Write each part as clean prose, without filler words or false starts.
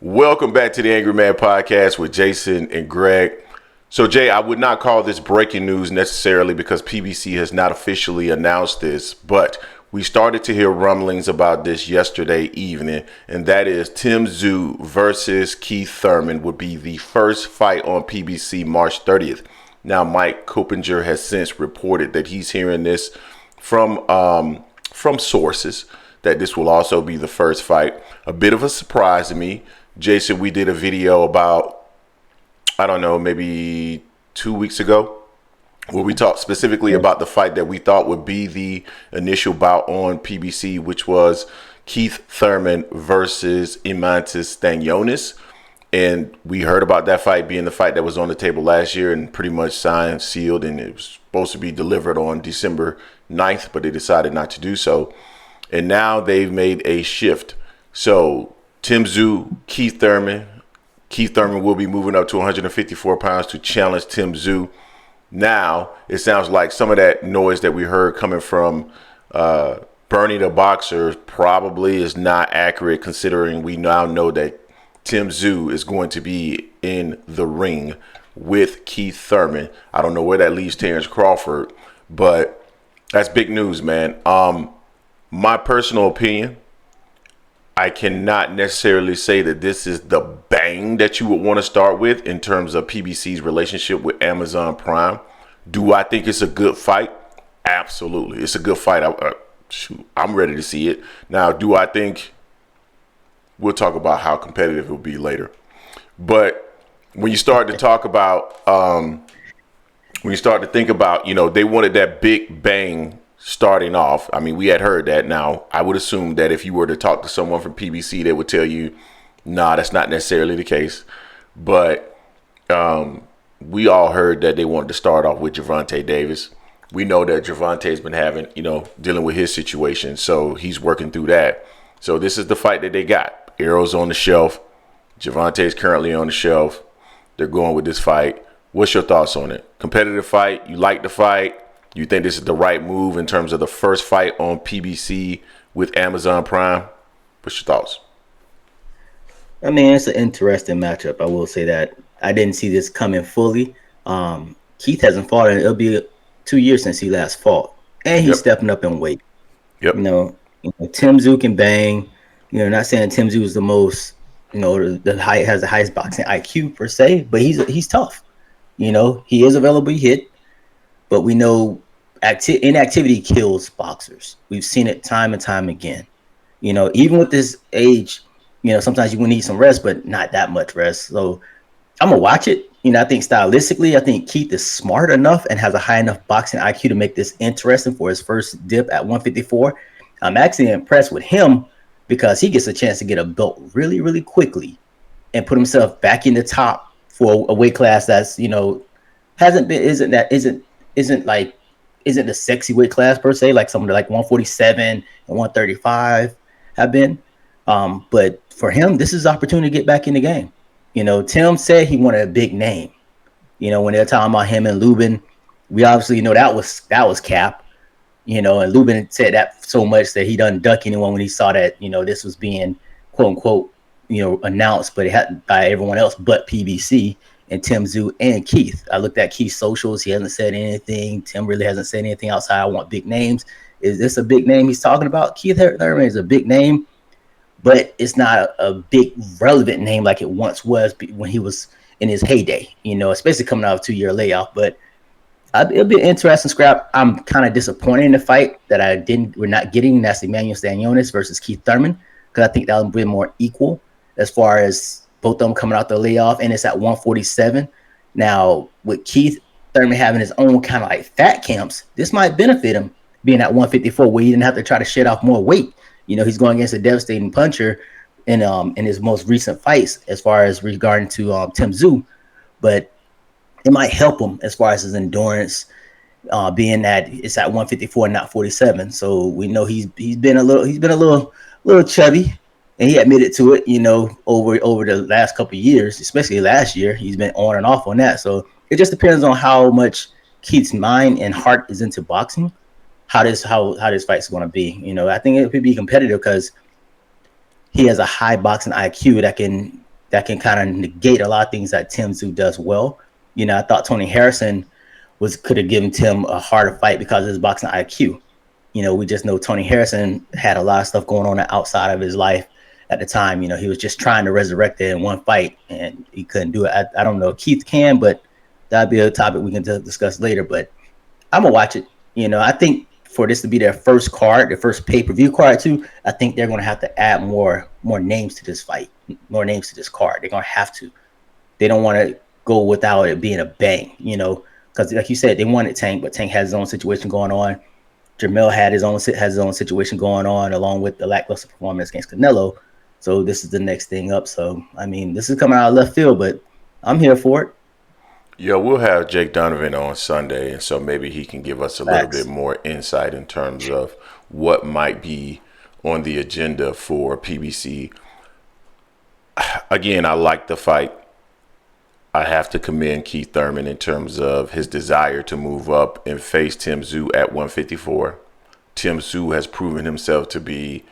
Welcome back to the Angry Man Podcast with Jason and Greg. So, Jay, I would not call this breaking news necessarily because PBC has not officially announced this, but we started to hear rumblings about this yesterday evening, and that is Tszyu versus Keith Thurman would be the first fight on PBC March 30th. Now, Mike Coppinger has since reported that he's hearing this from sources that this will also be the first fight. A bit of a surprise to me. Jason, we did a video about, I don't know, maybe 2 weeks ago, where we talked specifically about the fight that we thought would be the initial bout on PBC, which was Keith Thurman versus Imantas Stanionis. And we heard about that fight being the fight that was on the table last year and pretty much signed, sealed, and it was supposed to be delivered on December 9th, but they decided not to do so. And now they've made a shift. So Tszyu, Keith Thurman. Keith Thurman will be moving up to 154 pounds to challenge Tszyu. Now, it sounds like some of that noise that we heard coming from Bernie the Boxer probably is not accurate, considering we now know that Tszyu is going to be in the ring with Keith Thurman. I don't know where that leaves Terrence Crawford, but that's big news, man. My personal opinion, I cannot necessarily say that this is the bang that you would want to start with in terms of PBC's relationship with Amazon Prime. Do I think it's a good fight? Absolutely. It's a good fight. I'm ready to see it. Now, do I think... We'll talk about how competitive it will be later. But when you start to talk about, when you start to think about, they wanted that big bang starting off. I mean, we had heard that. Now, I would assume that if you were to talk to someone from PBC, they would tell you, nah, that's not necessarily the case. But we all heard that they wanted to start off with Gervonta Davis. We know that Gervonta's been having, dealing with his situation. So he's working through that. So this is the fight that they got. Arrow's on the shelf. Gervonta's currently on the shelf. They're going with this fight. What's your thoughts on it? Competitive fight? You like the fight? You think this is the right move in terms of the first fight on PBC with Amazon Prime? What's your thoughts? I mean, it's an interesting matchup. I will say that. I didn't see this coming fully. Keith hasn't fought, and it'll be 2 years since he last fought. And he's stepping up in weight. Yep. Tszyu can bang. Not saying Tszyu is the most, has the highest boxing IQ per se, but he's tough. He is available to hit, but we know inactivity kills boxers. We've seen it time and time again. Even with this age, sometimes you will need some rest, but not that much rest. So I'm gonna watch it. I think stylistically, I think Keith is smart enough and has a high enough boxing IQ to make this interesting for his first dip at 154. I'm actually impressed with him, because he gets a chance to get a belt really, really quickly and put himself back in the top for a weight class that's, isn't the sexy weight class per se, like somebody like 147 and 135 have been. But for him, this is an opportunity to get back in the game. Tim said he wanted a big name. When they're talking about him and Lubin, we obviously know that was cap. And Lubin said that so much that he done duck anyone when he saw that, this was being quote unquote, announced, but it had by everyone else but PBC and Tszyu and Keith. I looked at Keith's socials. He hasn't said anything. Tim really hasn't said anything outside. I want big names. Is this a big name he's talking about? Keith Thurman is a big name, but it's not a big relevant name like it once was when he was in his heyday, especially coming out of a 2-year layoff. But it'll be an interesting scrap. I'm kind of disappointed in the fight that we're not getting. That's Emmanuel Stanionis versus Keith Thurman, because I think that'll be more equal as far as both of them coming out the layoff, and it's at 147. Now, with Keith Thurman having his own kind of like fat camps, this might benefit him being at 154, where he didn't have to try to shed off more weight. He's going against a devastating puncher in his most recent fights as far as regarding to Tszyu, but it might help him as far as his endurance, being that it's at 154 and not 47. So we know he's been a little chubby, and he admitted to it. Over the last couple of years, especially last year, he's been on and off on that. So it just depends on how much Keith's mind and heart is into boxing, how this fight's going to be. I think it could be competitive because he has a high boxing IQ that can that can kind of negate a lot of things that Tim Tszyu does well. You know, I thought Tony Harrison could have given Tim a harder fight because of his boxing IQ. You know, we just know Tony Harrison had a lot of stuff going on outside of his life at the time. You know, he was just trying to resurrect it in one fight, and he couldn't do it. I don't know if Keith can, but that'd be a topic we can discuss later. But I'm gonna watch it. You know, I think for this to be their first card, their first pay-per-view card too, I think they're gonna have to add more names to this fight, more names to this card. They're gonna have to. They don't want to go without it being a bang. You know, because like you said, they wanted Tank, but Tank has his own situation going on. Jamel has his own situation going on, along with the lackluster performance against Canelo. So this is the next thing up. So I mean, this is coming out of left field, but I'm here for it. Yeah, we'll have Jake Donovan on Sunday, and so maybe he can give us a little bit more insight in terms of what might be on the agenda for PBC. Again, I like the fight. I have to commend Keith Thurman in terms of his desire to move up and face Tim Tszyu at 154. Tim Tszyu has proven himself to be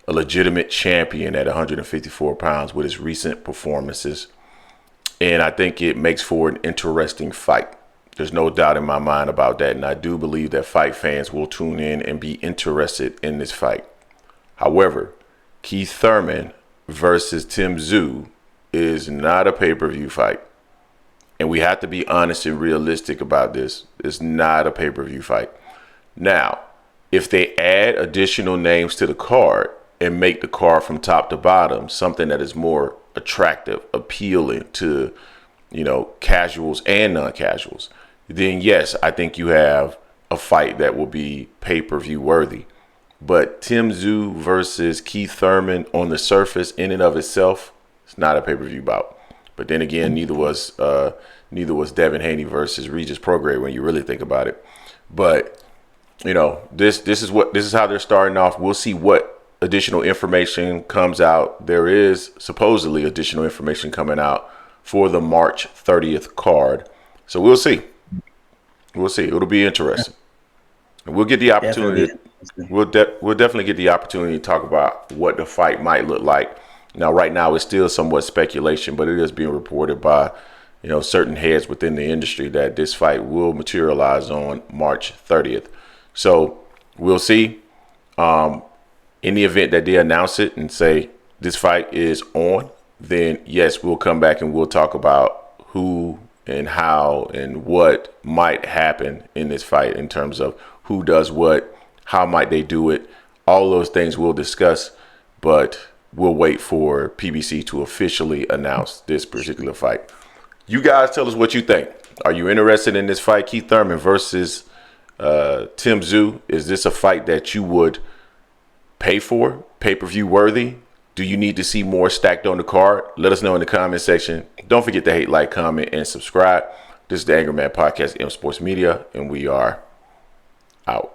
a legitimate champion at 154 pounds with his recent performances. And I think it makes for an interesting fight. There's no doubt in my mind about that. And I do believe that fight fans will tune in and be interested in this fight. However, Keith Thurman versus Tim Tszyu is not a pay-per-view fight. And we have to be honest and realistic about this. It's not a pay-per-view fight. Now, if they add additional names to the card and make the card from top to bottom something that is more attractive, appealing to, you know, casuals and non-casuals, then yes, I think you have a fight that will be pay-per-view worthy. But Tim Tszyu versus Keith Thurman on the surface, in and of itself, it's not a pay-per-view bout. But then again, neither was Devin Haney versus Regis Prograis when you really think about it. But you know, this is how they're starting off. We'll see what additional information comes out. There is supposedly additional information coming out for the March 30th card. So we'll see. We'll see. It'll be interesting. And we'll get the opportunity. We'll definitely get the opportunity to talk about what the fight might look like. Now, right now, it's still somewhat speculation, but it is being reported by, you know, certain heads within the industry that this fight will materialize on March 30th. So we'll see. In the event that they announce it and say this fight is on, then yes, we'll come back and we'll talk about who and how and what might happen in this fight in terms of who does what, how might they do it. All those things we'll discuss, but we'll wait for PBC to officially announce this particular fight. You guys tell us what you think. Are you interested in this fight, Keith Thurman versus Tim Tszyu? Is this a fight that you would pay for, pay-per-view worthy? Do you need to see more stacked on the card? Let us know in the comment section. Don't forget to hate, like, comment, and subscribe. This is the Angry Man Podcast, M Sports Media, and we are out.